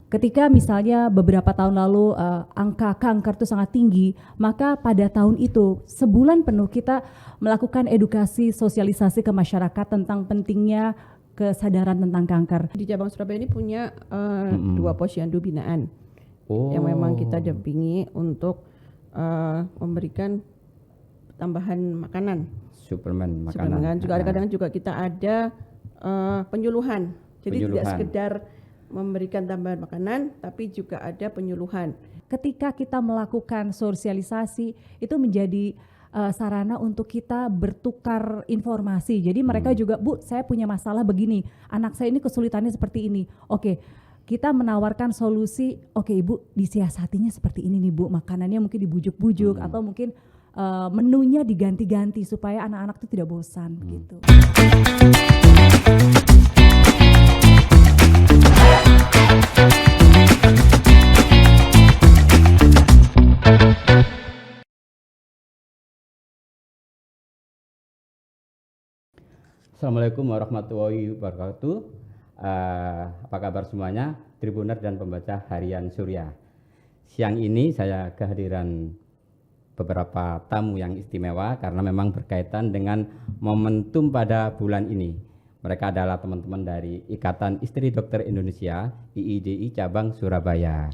ketika misalnya beberapa tahun lalu angka kanker itu sangat tinggi, maka pada tahun itu sebulan penuh kita melakukan edukasi sosialisasi ke masyarakat tentang pentingnya kesadaran tentang kanker. Di cabang Surabaya ini punya 2 posyandu binaan yang memang kita dampingi untuk memberikan tambahan makanan, suplemen makanan. Juga kadang-kadang juga kita ada penyuluhan. Jadi tidak sekedar memberikan tambahan makanan, tapi juga ada penyuluhan. Ketika kita melakukan sosialisasi, itu menjadi sarana untuk kita bertukar informasi. Jadi mereka juga, Bu, saya punya masalah begini, anak saya ini kesulitannya seperti ini. Oke, kita menawarkan solusi. Oke, Ibu, disiasatinya seperti ini nih, Bu. Makanannya mungkin dibujuk-bujuk atau mungkin menunya diganti-ganti supaya anak-anak itu tidak bosan gitu. Assalamualaikum warahmatullahi wabarakatuh. Apa kabar semuanya, Tribuner dan pembaca harian Surya. Siang ini saya kehadiran beberapa tamu yang istimewa karena memang berkaitan dengan momentum pada bulan ini. Mereka adalah teman-teman dari Ikatan Istri Dokter Indonesia, IIDI Cabang Surabaya.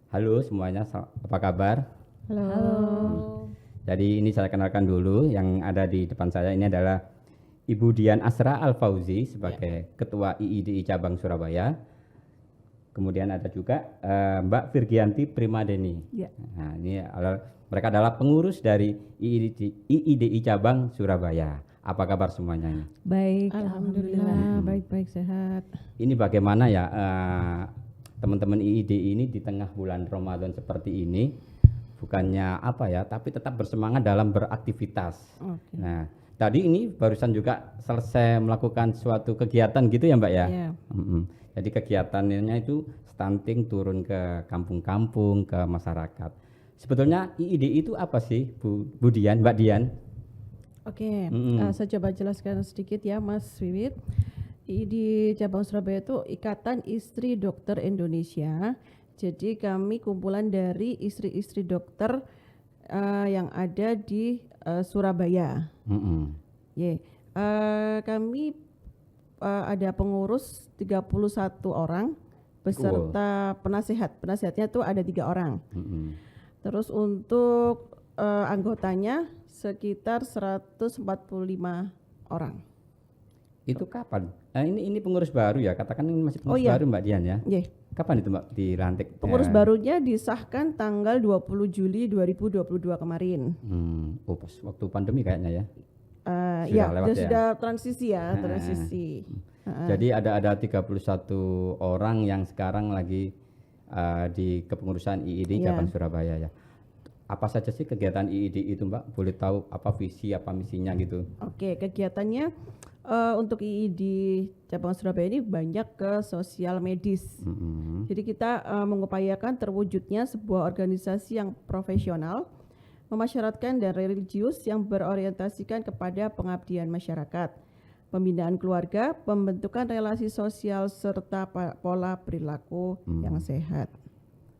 Halo semuanya, apa kabar? Halo. Jadi ini saya kenalkan dulu, yang ada di depan saya ini adalah Ibu Dian Asra Al-Fauzi sebagai Ketua IIDI Cabang Surabaya. Kemudian ada juga Mbak Virgianti Primadeni. Nah, ini mereka adalah pengurus dari IIDI Cabang Surabaya. Apa kabar semuanya ini? Baik, Alhamdulillah, baik-baik, sehat. Ini bagaimana ya teman-teman IIDI ini di tengah bulan Ramadan seperti ini, bukannya apa ya, tapi tetap bersemangat dalam beraktivitas. Okay. Nah, tadi ini barusan juga selesai melakukan suatu kegiatan gitu ya Mbak ya? Yeah. Jadi kegiatannya itu stunting turun ke kampung-kampung, ke masyarakat. Sebetulnya IIDI itu apa sih Bu Dian, Mbak Dian? Oke, saya coba jelaskan sedikit ya Mas Wiwit. IIDI Cabang Surabaya itu Ikatan Istri Dokter Indonesia. Jadi kami kumpulan dari istri-istri dokter yang ada di Surabaya. Kami ada pengurus 31 orang beserta penasehat. Penasehatnya tuh ada 3 orang. Terus untuk anggotanya sekitar 145 orang. Itu kapan? Ini pengurus baru ya, katakan ini masih pengurus baru Mbak Dian ya? Yeah. Kapan itu Mbak dilantik? Pengurus barunya disahkan tanggal 20 Juli 2022 kemarin. Oh pas waktu pandemi kayaknya ya? Sudah transisi ya, transisi. Jadi ada 31 orang yang sekarang lagi di kepengurusan IIDI Cabang Surabaya ya. Apa saja sih kegiatan IIDI itu Mbak? Boleh tahu apa visi, apa misinya gitu? Oke, kegiatannya untuk IIDI Cabang Surabaya ini banyak ke sosial medis. Jadi kita mengupayakan terwujudnya sebuah organisasi yang profesional, memasyaratkan dan religius yang berorientasikan kepada pengabdian masyarakat, pembinaan keluarga, pembentukan relasi sosial serta pola perilaku yang sehat.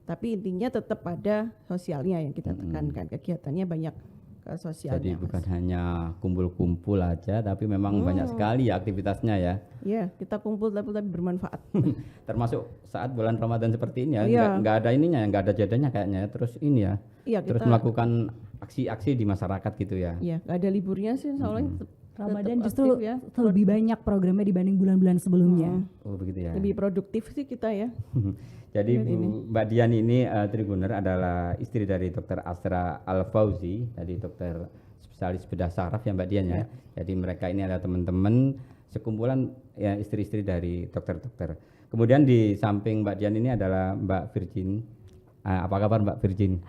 Tapi intinya tetap pada sosialnya yang kita tekankan. Kegiatannya banyak ke sosialnya. Jadi bukan hanya kumpul-kumpul aja, tapi memang banyak sekali ya aktivitasnya ya. Iya, kita kumpul tapi bermanfaat. Termasuk saat bulan Ramadan seperti ini ya, nggak ada ininya, nggak ada jadanya kayaknya. Terus ini ya, terus melakukan aksi-aksi di masyarakat gitu ya. Iya, nggak ada liburnya sih soalnya. Ramadan justru lebih banyak programnya dibanding bulan-bulan sebelumnya. Oh begitu ya. Lebih produktif sih kita ya. Jadi Mbak Dian ini Tribuner adalah istri dari Dr. Asra Al-Fauzi, dari dokter spesialis bedah saraf ya Mbak Dian ya. Jadi mereka ini adalah teman-teman sekumpulan ya istri-istri dari dokter-dokter. Kemudian di samping Mbak Dian ini adalah Mbak Virgin. Apa kabar Mbak Virgin?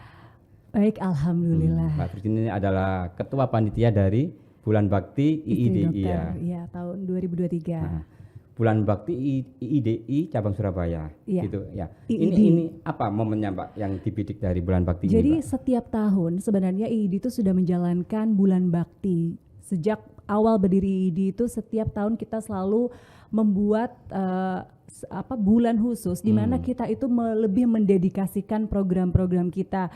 Baik, alhamdulillah. Mbak Virgin ini adalah ketua panitia dari Bulan Bakti IIDI ya tahun 2023. Bulan Bakti IIDI Cabang Surabaya gitu ya. Ini apa momennya Mbak yang dibidik dari Bulan Bakti ini? Jadi setiap tahun sebenarnya IIDI itu sudah menjalankan Bulan Bakti sejak awal berdiri IID itu setiap tahun kita selalu membuat bulan khusus di mana kita itu lebih mendedikasikan program-program kita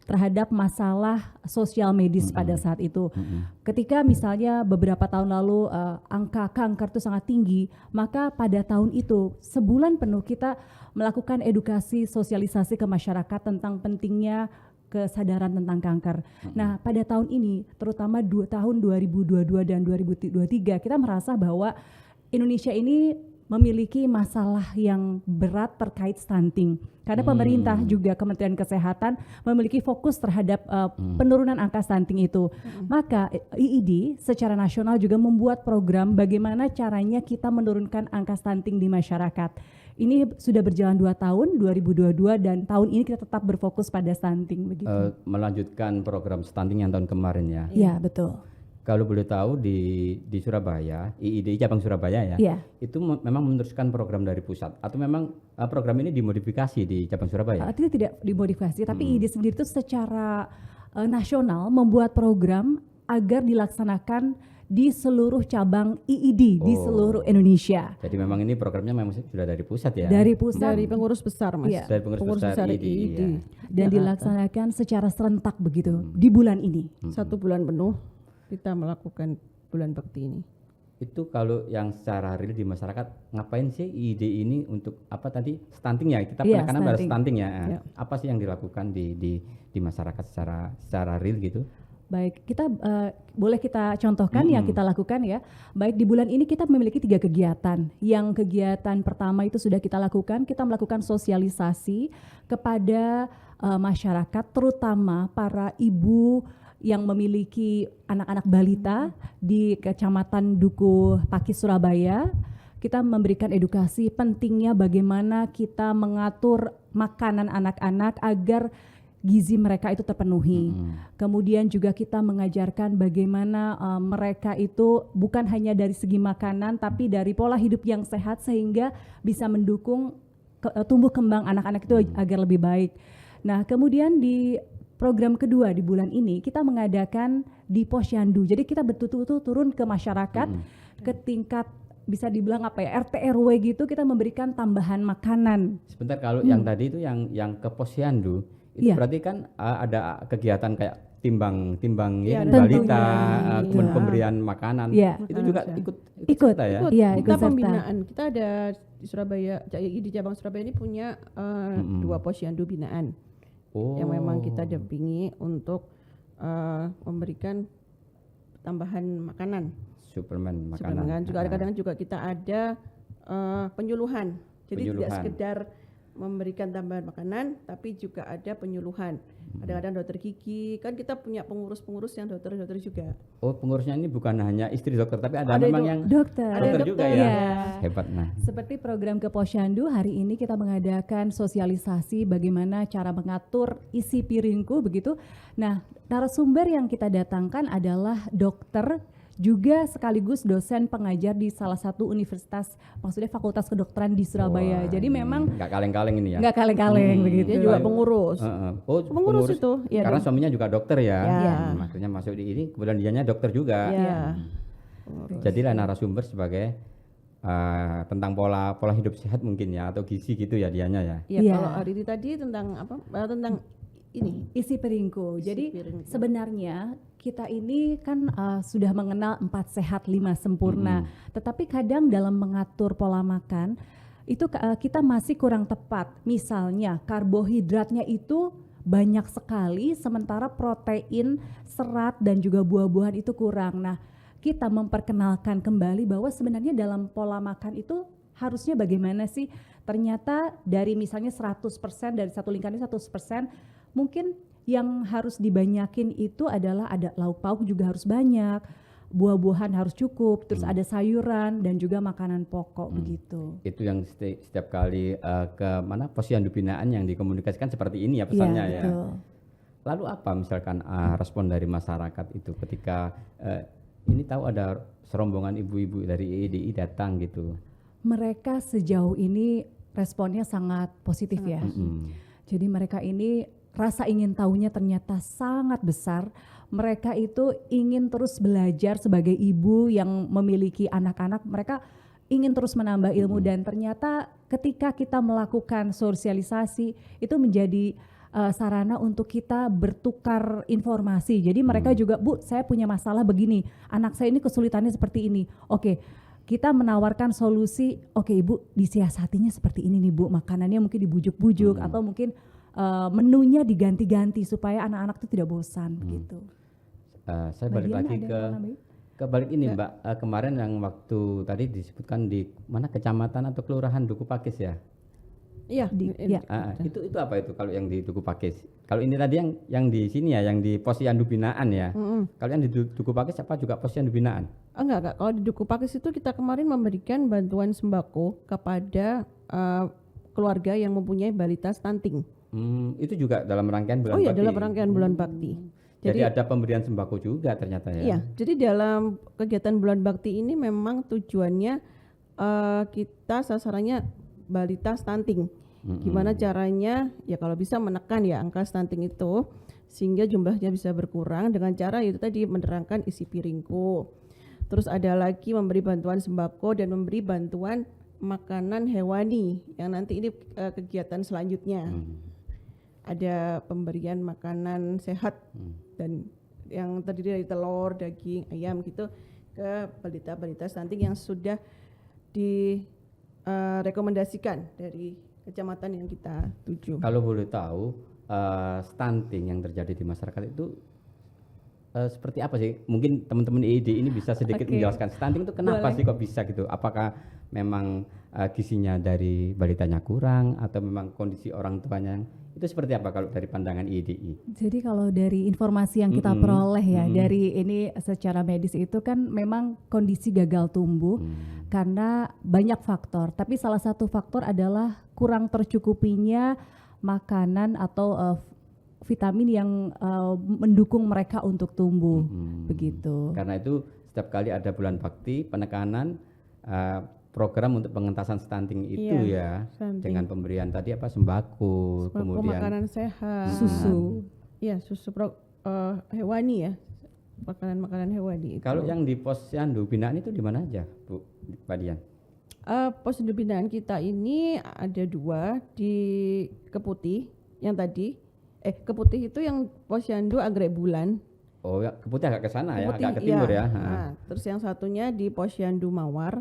terhadap masalah sosial medis pada saat itu. Ketika misalnya beberapa tahun lalu angka kanker itu sangat tinggi, maka pada tahun itu sebulan penuh kita melakukan edukasi sosialisasi ke masyarakat tentang pentingnya kesadaran tentang kanker. Nah, pada tahun ini, terutama tahun 2022 dan 2023, kita merasa bahwa Indonesia ini memiliki masalah yang berat terkait stunting. Karena pemerintah juga Kementerian Kesehatan memiliki fokus terhadap penurunan angka stunting itu. Maka IID secara nasional juga membuat program bagaimana caranya kita menurunkan angka stunting di masyarakat. Ini sudah berjalan 2 tahun, 2022, dan tahun ini kita tetap berfokus pada stunting begitu. Melanjutkan program stunting yang tahun kemarin ya. Iya, betul. Kalau boleh tahu di Surabaya, IID cabang Surabaya ya, itu memang meneruskan program dari pusat atau memang program ini dimodifikasi di cabang Surabaya? Itu tidak dimodifikasi, tapi IID sendiri itu secara nasional membuat program agar dilaksanakan di seluruh cabang IID di seluruh Indonesia. Jadi memang ini programnya memang sudah dari pusat ya? Dari pusat, dari pengurus besar Mas. Iya. Dari pengurus besar IID. IID. Dan dilaksanakan secara serentak begitu di bulan ini. 1 bulan penuh kita melakukan bulan bakti ini. Itu kalau yang secara real di masyarakat, ngapain sih IID ini untuk apa tadi? Stunting ya, kita penekanan pada stunting ya. Apa sih yang dilakukan di masyarakat secara real gitu? Baik, kita boleh kita contohkan yang kita lakukan ya. Baik, di bulan ini kita memiliki 3 kegiatan. Yang kegiatan pertama itu sudah kita lakukan, kita melakukan sosialisasi kepada masyarakat, terutama para ibu yang memiliki anak-anak balita di Kecamatan Dukuh Pakis Surabaya. Kita memberikan edukasi pentingnya bagaimana kita mengatur makanan anak-anak agar gizi mereka itu terpenuhi. Kemudian juga kita mengajarkan bagaimana mereka itu bukan hanya dari segi makanan tapi dari pola hidup yang sehat sehingga bisa mendukung tumbuh kembang anak-anak itu agar lebih baik. Nah, kemudian di program kedua di bulan ini kita mengadakan di Posyandu. Jadi kita betul-betul turun ke masyarakat ke tingkat bisa dibilang apa ya, RT RW gitu, kita memberikan tambahan makanan. Sebentar, kalau yang tadi itu yang ke Posyandu itu berarti kan ada kegiatan kayak timbang ya, balita, kemudian pemberian makanan. Itu juga ikut serta ya. Iya, Kita ikut serta. pembinaan. Kita ada di Surabaya, di cabang Surabaya ini punya 2 posyandu binaan. Yang memang kita dampingi untuk memberikan tambahan makanan, suplemen makanan. Juga kadang-kadang juga kita ada penyuluhan. Jadi tidak sekedar memberikan tambahan makanan, tapi juga ada penyuluhan. Kadang-kadang dokter gigi, kan kita punya pengurus-pengurus yang dokter-dokter juga. Oh, pengurusnya ini bukan hanya istri dokter, tapi ada memang yang dokter juga ya. Hebat. Nah, seperti program ke Posyandu, hari ini kita mengadakan sosialisasi bagaimana cara mengatur isi piringku begitu. Nah, narasumber yang kita datangkan adalah dokter juga sekaligus dosen pengajar di salah satu universitas, maksudnya Fakultas Kedokteran di Surabaya. Jadi memang nggak kaleng-kaleng ini ya. Nggak kaleng-kaleng begitu. Dia juga pengurus. Pengurus itu. Ya, karena suaminya juga dokter ya. Ya. Makanya masuk di ini, kemudian dianya dokter juga. Ya. Jadilah narasumber sebagai tentang pola hidup sehat mungkin ya, atau gizi gitu ya dianya ya. Iya, kalau hari ini tadi tentang apa? Tentang ini isi piringku. Jadi sebenarnya kita ini kan sudah mengenal 4 sehat 5 sempurna. Tetapi kadang dalam mengatur pola makan itu kita masih kurang tepat. Misalnya karbohidratnya itu banyak sekali, sementara protein, serat dan juga buah-buahan itu kurang. Nah, kita memperkenalkan kembali bahwa sebenarnya dalam pola makan itu harusnya bagaimana sih? Ternyata dari misalnya 100% dari satu lingkaran 100%, mungkin yang harus dibanyakin itu adalah ada lauk pauk juga harus banyak, buah-buahan harus cukup, terus ada sayuran dan juga makanan pokok begitu. Itu yang setiap kali ke mana posyandu binaan yang dikomunikasikan seperti ini ya pesannya ya. Betul. Lalu apa misalkan respon dari masyarakat itu ketika ini tahu ada serombongan ibu-ibu dari IIDI datang gitu? Mereka sejauh ini responnya sangat positif ya. Jadi mereka ini rasa ingin tahunya ternyata sangat besar. Mereka itu ingin terus belajar sebagai ibu yang memiliki anak-anak, mereka ingin terus menambah ilmu dan ternyata ketika kita melakukan sosialisasi itu menjadi sarana untuk kita bertukar informasi. Jadi mereka juga, Bu, saya punya masalah begini, anak saya ini kesulitannya seperti ini. Oke, kita menawarkan solusi, oke Ibu disiasatinya seperti ini nih Bu, makanannya mungkin dibujuk-bujuk atau mungkin menunya diganti-ganti supaya anak-anak itu tidak bosan gitu. Saya balik Mbak Dian, lagi ada yang mau nambahin? ke balik ini Mbak. Kemarin yang waktu tadi disebutkan di mana kecamatan atau kelurahan Duku Pakis ya. Iya, Ya. Itu apa itu kalau yang di Duku Pakis? Kalau ini tadi yang di sini ya, yang di Posyandu Binaan ya. Kalau yang di Duku Pakis apa juga Posyandu Binaan? Enggak. Kalau di Duku Pakis itu kita kemarin memberikan bantuan sembako kepada keluarga yang mempunyai balita stunting. Itu juga dalam rangkaian bulan Oh iya, bakti. dalam rangkaian bulan bakti. Jadi ada pemberian sembako juga ternyata ya. Iya, jadi dalam kegiatan bulan bakti ini memang tujuannya kita sasarannya balita stunting. Gimana caranya? Ya kalau bisa menekan ya angka stunting itu sehingga jumlahnya bisa berkurang dengan cara itu tadi menerangkan isi piringku. Terus ada lagi memberi bantuan sembako dan memberi bantuan makanan hewani yang nanti ini kegiatan selanjutnya. Ada pemberian makanan sehat dan yang terdiri dari telur, daging, ayam gitu ke balita-balita stunting yang sudah direkomendasikan dari kecamatan yang kita tuju. Kalau boleh tahu stunting yang terjadi di masyarakat itu seperti apa sih? Mungkin teman-teman IID ini bisa sedikit menjelaskan stunting itu kenapa sih kok bisa gitu? Apakah memang gizinya dari balitanya kurang atau memang kondisi orang tuanya? Itu seperti apa kalau dari pandangan IIDI? Jadi kalau dari informasi yang kita peroleh ya dari ini secara medis itu kan memang kondisi gagal tumbuh karena banyak faktor. Tapi salah satu faktor adalah kurang tercukupinya makanan atau vitamin yang mendukung mereka untuk tumbuh begitu. Karena itu setiap kali ada bulan bakti penekanan program untuk pengentasan stunting itu ya stunting. dengan pemberian tadi apa sembako, kemudian makanan sehat, Susu. Iya, susu hewani ya, makanan hewani. Kalau yang di Posyandu Binaan itu di mana aja, Bu Pak Dian? Posyandu binaan kita ini ada 2 di Keputih yang tadi. Keputih itu yang Posyandu Anggrek Bulan. Oh ya, Keputih agak ke sana ya, Keputih, agak ke timur iya. ya. Nah, terus yang satunya di Posyandu Mawar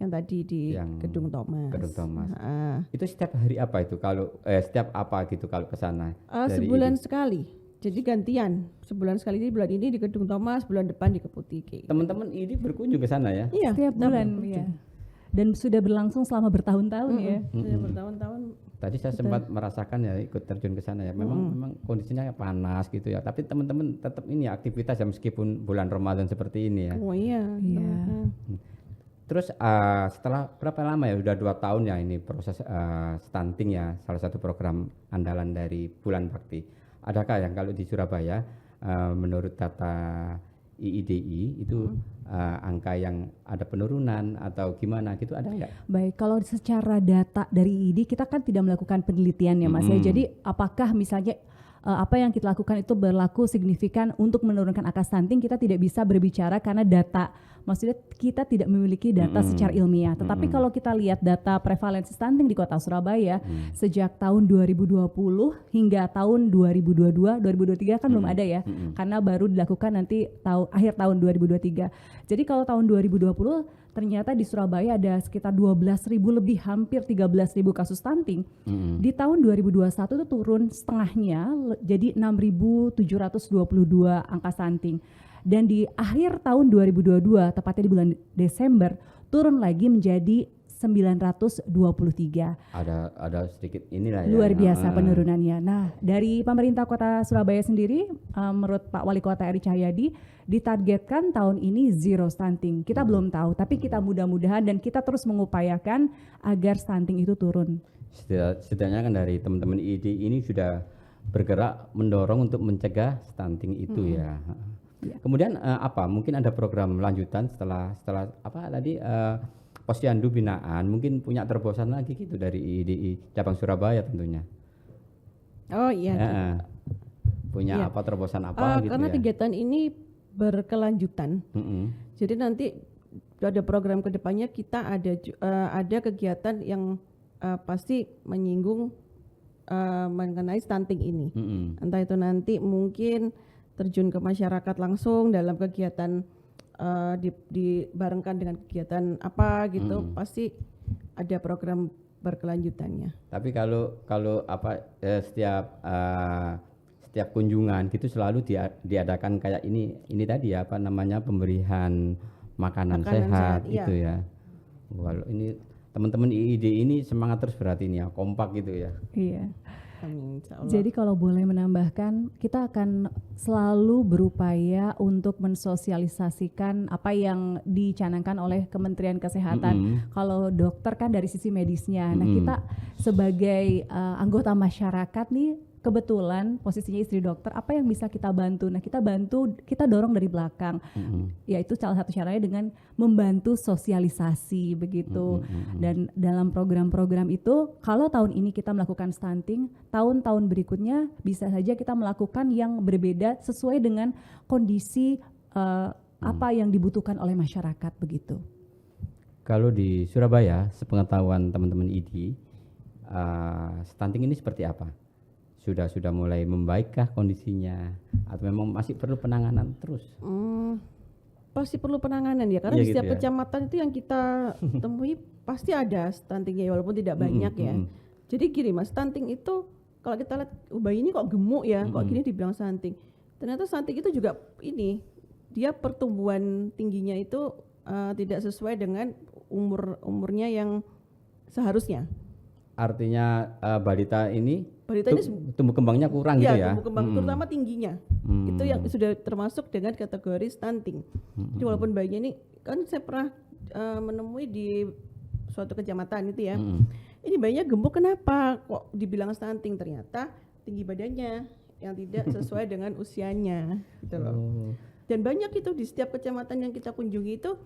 yang tadi di Yang Gedung Thomas. Gedung Thomas. Nah, Itu setiap hari apa itu kalau setiap apa gitu kalau ke sana? Dari sebulan ini? sekali. Jadi gantian. Sebulan sekali, bulan ini di Gedung Thomas, bulan depan di Keputih. Kayak gitu. Teman-teman ini berkunjung ke sana ya? Iya, Setiap kita bulan berkunjung. ya. Dan sudah berlangsung selama bertahun-tahun ya. Sudah bertahun-tahun. Tadi saya sempat merasakan ya ikut terjun ke sana ya. Memang kondisinya panas gitu ya. Tapi teman-teman tetap ini ya, aktivitas ya meskipun bulan Ramadan seperti ini ya. Oh iya. Iya. Terus setelah berapa lama ya? Udah 2 tahun ya ini proses stunting ya, salah satu program andalan dari Bulan Bakti. Adakah yang kalau di Surabaya menurut data IIDI itu angka yang ada penurunan atau gimana gitu ada nggak? Baik, kalau secara data dari IID kita kan tidak melakukan penelitian ya Mas ya. Jadi apakah misalnya apa yang kita lakukan itu berlaku signifikan untuk menurunkan angka stunting, kita tidak bisa berbicara karena data, maksudnya kita tidak memiliki data secara ilmiah. Tetapi kalau kita lihat data prevalensi stunting di Kota Surabaya sejak tahun 2020 hingga tahun 2022, 2023 kan belum ada ya, karena baru dilakukan nanti akhir tahun 2023. Jadi kalau tahun 2020 ternyata di Surabaya ada sekitar 12.000 lebih, hampir 13.000 kasus stunting. Di tahun 2021 itu turun setengahnya, jadi 6.722 angka stunting. Dan di akhir tahun 2022, tepatnya di bulan Desember, turun lagi menjadi 923. Ada sedikit inilah ya. Luar biasa penurunannya. Nah, dari pemerintah Kota Surabaya sendiri, menurut Pak Wali Kota Eri Cahyadi, ditargetkan tahun ini zero stunting. Kita belum tahu, tapi kita mudah-mudahan dan kita terus mengupayakan agar stunting itu turun. Setidaknya kan dari teman-teman IID ini sudah bergerak mendorong untuk mencegah stunting itu ya. Kemudian apa? Mungkin ada program lanjutan setelah apa tadi? Posyandu Binaan mungkin punya terobosan lagi gitu dari IIDI cabang Surabaya tentunya. Oh iya. punya Iya. apa terobosan apa gitu Karena ya. kegiatan ini berkelanjutan. Jadi nanti ada program kedepannya kita ada kegiatan yang pasti menyinggung mengenai stunting ini. Entah itu nanti mungkin terjun ke masyarakat langsung dalam kegiatan dibarengkan dengan kegiatan apa gitu, pasti ada program berkelanjutannya. Tapi kalau apa setiap kunjungan gitu selalu diadakan kayak ini tadi ya, apa namanya, pemberian makanan sehat iya. gitu ya. Walau ini teman-teman IID ini semangat terus berarti ini ya, kompak gitu ya. Iya. Amin, insya Allah. Jadi kalau boleh menambahkan, kita akan selalu berupaya untuk mensosialisasikan apa yang dicanangkan oleh Kementerian Kesehatan. Kalau dokter kan dari sisi medisnya. Nah, kita sebagai anggota masyarakat nih, kebetulan posisinya istri dokter, apa yang bisa kita bantu? Nah, kita dorong dari belakang. Yaitu salah satu caranya dengan membantu sosialisasi begitu. Dan dalam program-program itu, kalau tahun ini kita melakukan stunting, tahun-tahun berikutnya bisa saja kita melakukan yang berbeda sesuai dengan kondisi apa yang dibutuhkan oleh masyarakat begitu. Kalau di Surabaya, sepengetahuan teman-teman ID, stunting ini seperti apa? Sudah mulai membaikkah kondisinya, atau memang masih perlu penanganan terus? Pasti perlu penanganan ya, karena Iya di setiap gitu ya. kecamatan itu yang kita temui pasti ada stuntingnya walaupun tidak banyak ya. Jadi gini Mas, stunting itu kalau kita lihat bayi ini kok gemuk ya, kok gini dibilang stunting. Ternyata stunting itu juga ini, dia pertumbuhan tingginya itu tidak sesuai dengan umurnya yang seharusnya. Artinya balita ini Balita ini tumbuh kembangnya kurang gitu ya? tumbuh kembang terutama tingginya. Itu yang sudah termasuk dengan kategori stunting. Jadi walaupun bayinya ini, kan saya pernah menemui di suatu kecamatan itu ya. Ini bayinya gemuk, kenapa kok dibilang stunting? Ternyata tinggi badannya yang tidak sesuai dengan usianya gitu loh. Dan banyak itu di setiap kecamatan yang kita kunjungi itu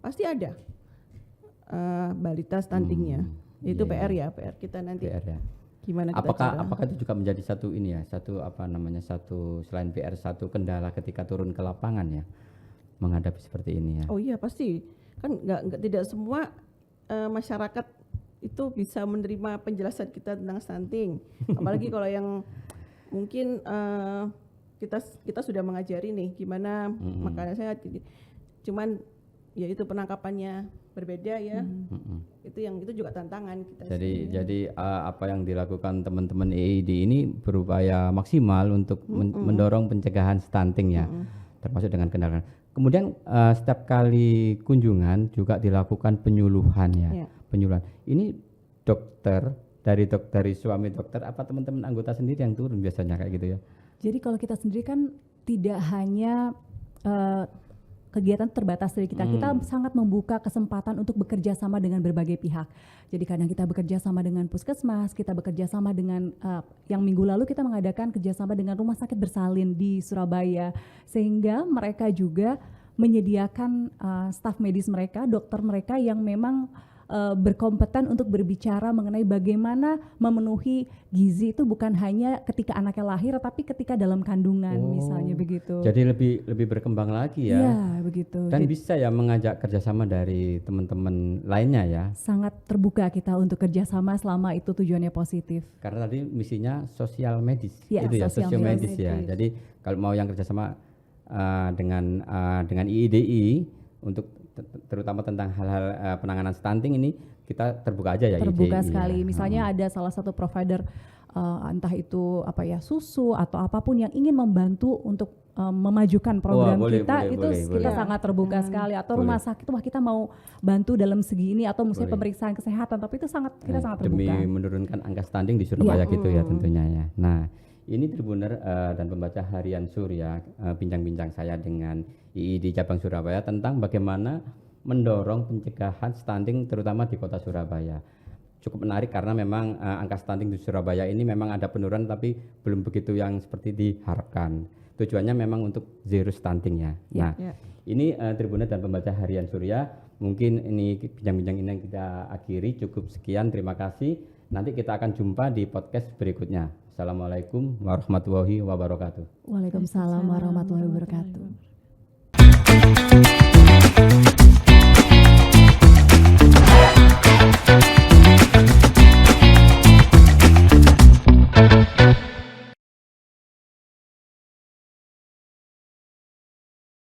pasti ada balita stuntingnya. Itu PR ya, PR kita nanti. PR ya. Gimana kita Apakah itu juga menjadi satu ini ya, satu apa namanya, satu selain PR, satu kendala ketika turun ke lapangan ya, menghadapi seperti ini ya? Oh iya pasti, kan nggak tidak semua masyarakat itu bisa menerima penjelasan kita tentang stunting. Apalagi kalau yang mungkin kita sudah mengajari nih gimana makanan sehat, cuman ya itu penangkapannya berbeda ya. Itu juga tantangan kita. Jadi apa yang dilakukan teman-teman EID ini berupaya maksimal untuk mendorong pencegahan stunting ya, termasuk dengan kendaraan. Kemudian setiap kali kunjungan juga dilakukan penyuluhan ya, penyuluhan. Ini dari suami dokter apa teman-teman anggota sendiri yang turun biasanya kayak gitu ya? Jadi kalau kita sendiri kan tidak hanya kegiatan terbatas dari kita sangat membuka kesempatan untuk bekerja sama dengan berbagai pihak. Jadi kadang kita bekerja sama dengan puskesmas, kita bekerja sama dengan yang minggu lalu kita mengadakan kerjasama dengan rumah sakit bersalin di Surabaya, sehingga mereka juga menyediakan staf medis mereka, dokter mereka yang memang berkompeten untuk berbicara mengenai bagaimana memenuhi gizi itu bukan hanya ketika anaknya lahir, tapi ketika dalam kandungan misalnya begitu. Jadi lebih berkembang lagi ya. Iya begitu. Dan bisa ya mengajak kerjasama dari teman-teman lainnya ya. Sangat terbuka kita untuk kerjasama selama itu tujuannya positif. Karena tadi misinya sosial medis, Ya, itu ya, sosial sosial medis ya. medis. Jadi kalau mau yang kerjasama dengan IIDI untuk terutama tentang hal-hal penanganan stunting ini, kita terbuka aja ya. Terbuka IIDI, sekali. ya. Misalnya ada salah satu provider entah itu apa ya, susu atau apapun yang ingin membantu untuk memajukan program boleh, kita, kita sangat terbuka sekali. Atau rumah sakit, wah kita mau bantu dalam segi ini, atau misalnya pemeriksaan kesehatan, tapi itu kita sangat demi terbuka. menurunkan angka stunting di Surabaya gitu ya tentunya ya. Nah, ini Tribuner dan pembaca harian Surya, bincang-bincang saya dengan IID Cabang Surabaya tentang bagaimana mendorong pencegahan stunting terutama di Kota Surabaya. Cukup menarik karena memang angka stunting di Surabaya ini memang ada penurunan, tapi belum begitu yang seperti diharapkan. Tujuannya memang untuk zero stunting ya. Nah, ini Tribuner dan pembaca harian Surya, mungkin ini bincang-bincang ini yang kita akhiri, cukup sekian, terima kasih. Nanti kita akan jumpa di podcast berikutnya. Assalamualaikum warahmatullahi wabarakatuh. Waalaikumsalam warahmatullahi wabarakatuh.